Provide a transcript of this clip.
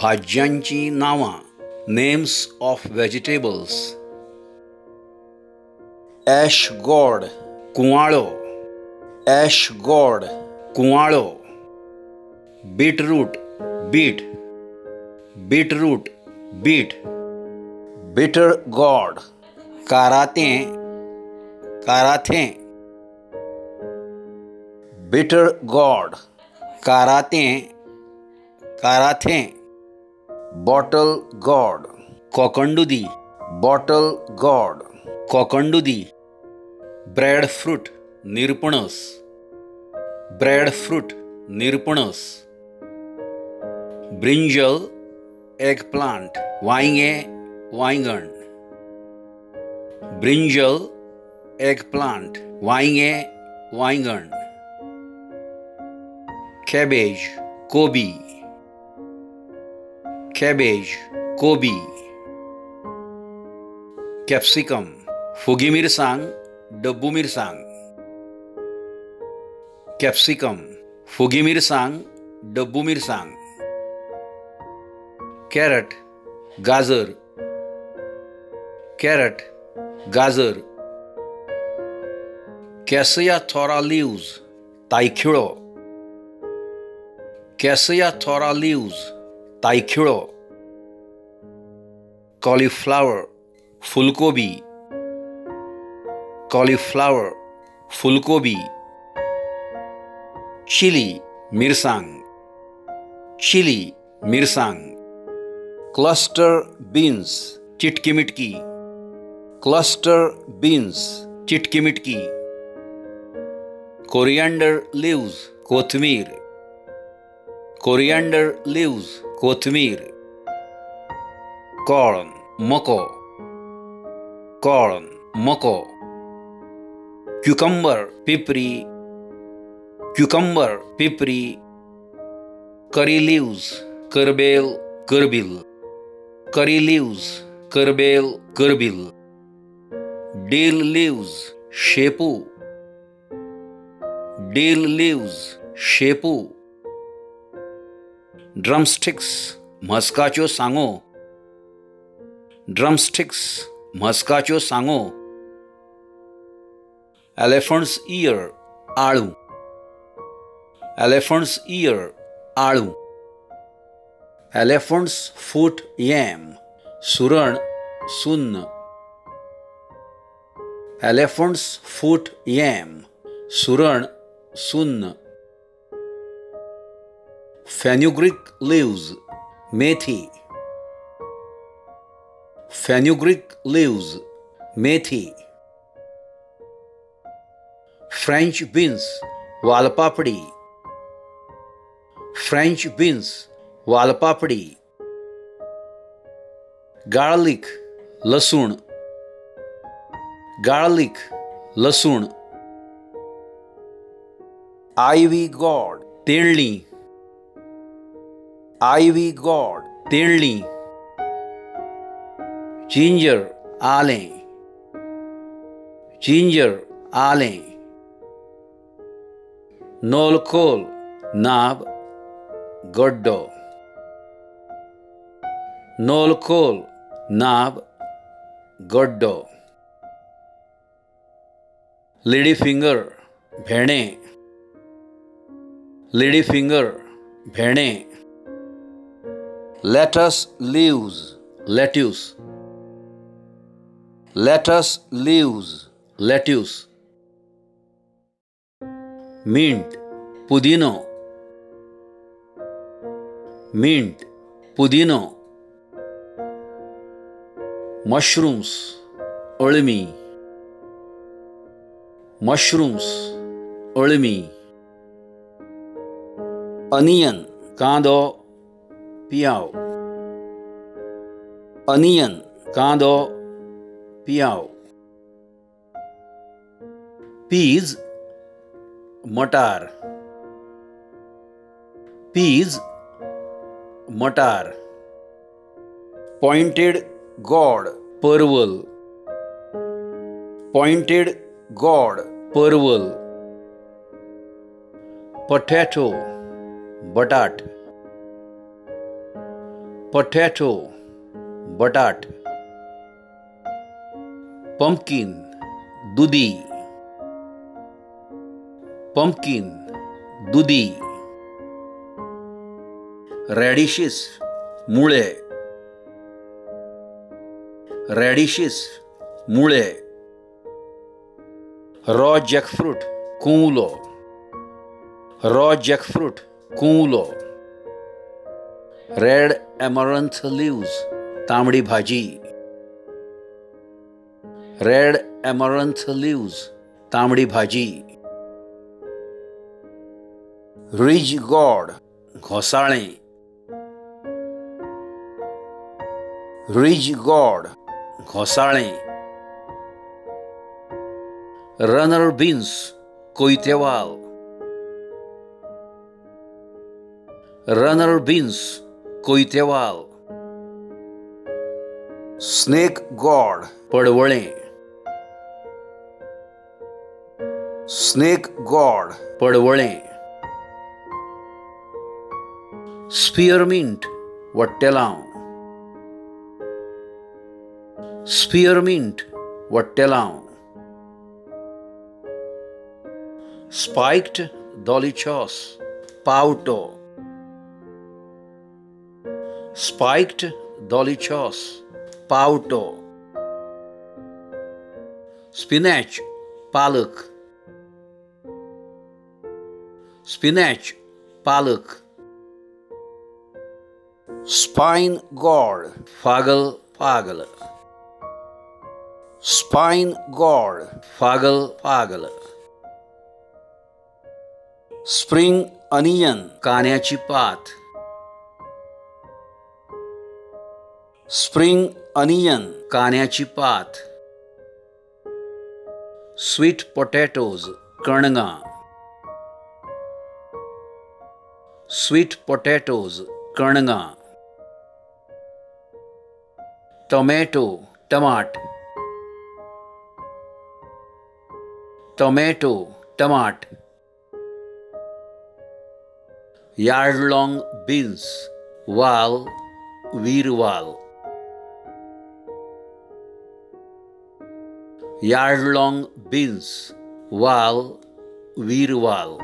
भाज्यांची नावां. Names of vegetables. Ash gourd कुंवाळो. ॲश गॉड कुंवाळो. Beetroot beet. Beetroot beet. Bitter gourd कारातें. काराथें. बिटर गॉड कारातें. काराथें. बॉटल गॉड कोकंडुदी. बॉटल गॉड कोकंडुदी. ब्रेडफ्रूट निरपणस. ब्रेडफ्रूट निरपणस. ब्रिंजल एगप्लांट वांयगें वांयगण. ब्रिंजल एगप्लांट वांयगें वांयगण. कॅबेज कोबी. कॅबेज कोबी. कॅप्सिकम फुगी मिरसांग डब्बू मिरसांग. कॅप्सिकम फुगी मिरसांग डब्बू मिरसांग. कॅरट गाजर. कॅरट गाजर. कॅसिया थोरा लिव्ज तायखिळो. कॅसिया थोरा लिव्ज तायखिळो. कॉलीफ्लावर फुलकोबी. कॉलीफ्लावर फुलकोबी. चिली मिरसांग. चिली मिरसांग. क्लस्टर बीन्स चिटकी मिटकी. क्लस्टर बीन्स चिटकी मिटकी. कोरिएंडर लिव्ज कोथमीर. कोरिएंडर लिव्ज कोथमीर. कॉर्न मको. कॉर्न मको. क्युकंबर पिपरी. क्युकंबर पिपरी. करी लिव्ज करबेल करबिल. करी लिव्ज करबेल करबिल. डिल लिव्ज शेपू. डिल लिव्ज शेपू. ड्रमस्टिक्स म्हस्काच्यो सांगो. ड्रमस्टिक्स म्हस्काच्यो सांगो. एलिफंट्स इयर आळू. एलिफंट्स इयर आळू. एलिफंट्स फूट यॅम सुरण सुन्न. एलिफंट्स फूट यॅम सुरण सुन्न. फेन्युग्रीक लिव्ज मेथी. फेन्युग्रीक लिव्ज मेथी. फ्रेंच बीन्स वालपापडी. फ्रेंच बीन्स वालपापडी. गार्लिक लसूण. गार्लिक लसूण. आयवी गॉड तेळणी. आयवी गॉड तेळणी. जिंजर आलें. जिंजर आलें. नोलखोल नाब गड्डो. नोलखोल नाब गड्डो. लेडी फिंगर भेणे. लेडी फिंगर भेणे. Lettuce leaves lettuce. Lettuce leaves lettuce. Mint पुदिनो. मिंट पुदिनो. मशरूम्स अळमी. मशरूम्स अळमी. अनियन कांदो पियाव. अनियन कांदो पियाव. पीज मटार. पीज मटार. पॉइंटेड गॉड परवल. पॉइंटेड गॉड परवल. पोटॅटो बटाट. potato, बटाट. Pumpkin, दुधी. Pumpkin, दुधी. Radishes, मुळे. Radishes, मुळे. Raw jackfruit, कुंवलो. Raw jackfruit, कुंवलो. Red amaranth leaves, तांबडी भाजी. Red amaranth leaves, तांबडी भाजी. Ridge gourd, Ghosale. Ridge gourd, Ghosale. Runner beans, कोयतेवाल. Runner beans, कोयतेवाल. Snake gourd, पडवळे. Snake gourd, पडवळे. Spearmint, वट्टेलाव. Spearmint, वट्टेलाव. Spiked dolichos, पावटो. Spiked dolichos, पावटो. Spinach, पालक. Spinach, पालक. Spine gourd, फागल फागल. Spine gourd, फागल फागल. Spring onion, कान्याची पात. Spring onion, कान्याची पात. Sweet potatoes, कणगा. Sweet potatoes, कणगा. Tomato, टमाट. Tomato, टमाट. Yardlong beans, वाल, Virwal. Yardlong beans, वाल, वीरवाल.